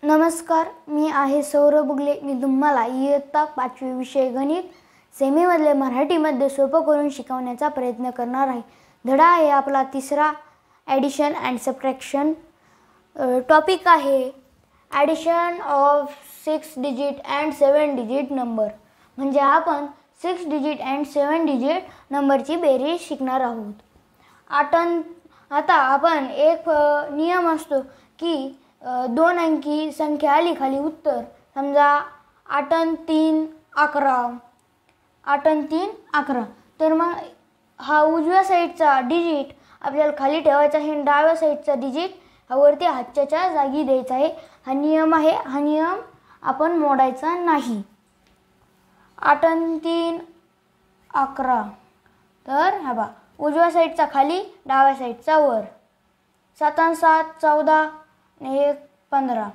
नमस्कार, मी आहे सौरभ बुगले. मी तुम्हाला इयत्ता 5वी विषय गणित सेमीमधले मराठीमध्ये सोपं करून शिकवण्याचा प्रयत्न करणार आहे. धडा आहे आपला तिसरा, ॲडिशन अँड सबट्रॅक्शन. टॉपिक आहे addition of 6 digit and 7 digit number. म्हणजे आपण 6 डिजिट अँड 7 डिजिट नंबरची बेरीज शिकणार आहोत. आता आपण एक नियम असतो की 2 अंकी संख्या आली खाली उत्तर, समजा 8 आणि 3 11, 8 आणि 3 11, तर मग हा उजव्या साईडचा डिजिट आपल्याला खाली ठेवायचा आहे आणि डाव्या साईडचा डिजिट हा वरती हातच्या जागी द्यायचा आहे. हा नियम आहे. हा नियम आपण मोडायचा नाही. 8 आणि 3 11, तर हा बा उजव्या साईडचा खाली, डाव्या साईडचा वर. 7 आणि 7 14 आणि 1 15,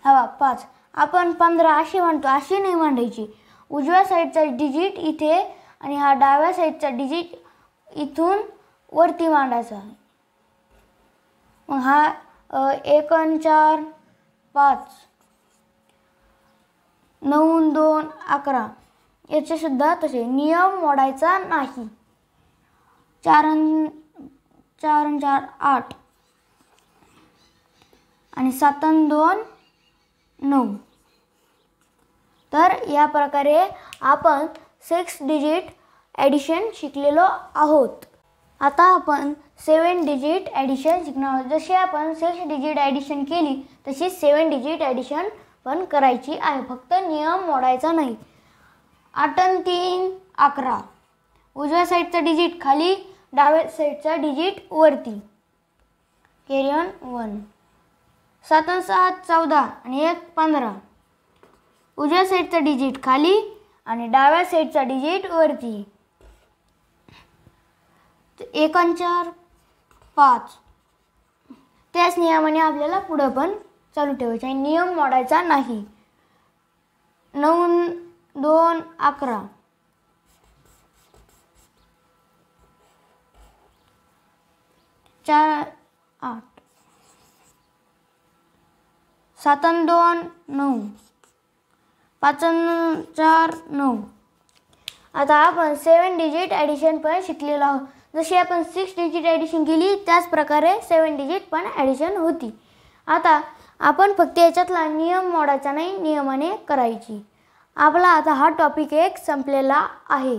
हा बा 5. आपण 15 अशी म्हणतो, अशी नाही मांडायची. उजव्या साईडचा डिजिट इथे आणि हा डाव्या साईडचा डिजिट इथून वरती मांडायचा. मग हा 1 आणि 4 5, 9 आणि 2 11, याचे सुद्धा तसे नियम मोडायचा नाही. 4 आणि 4 8 आणि 7 आणि 2 9. तर या प्रकारे आपण 6 डिजिट ॲडिशन शिकलेलो आहोत. आता आपण 7 डिजिट ॲडिशन शिकणार आहोत. जशी आपण 6 डिजिट ॲडिशन केली तशी 7 डिजिट ॲडिशन पण करायची आहे. फक्त नियम मोडायचा नाही. 8 आणि 3 11, उजव्या साईडचा डिजिट खाली, डाव्या साईडचा डिजिट वरती. Carry on 1. 7 आणि 7 14 आणि 1 15, उजव्या साईडचा डिजिट खाली आणि डाव्या साईडचा डिजिट वरती. 1 आणि 4 5. त्याच नियमाने आपल्याला पुढं पण चालू ठेवायचं आहे. नियम मोडायचा नाही. 9 आणि 2 11, 4 8, 7 आणि 2 9, 5 आणि 4 9. आता आपण 7 डिजिट ॲडिशन पण शिकलेलो आहोत. जशी आपण 6 डिजिट ॲडिशन केली त्याच प्रकारे 7 डिजिट पण ॲडिशन होती. आता आपण फक्त याच्यातला नियम मोडायचा नाही, नियमाने करायची. आपला आता हा टॉपिक एक संपलेला आहे.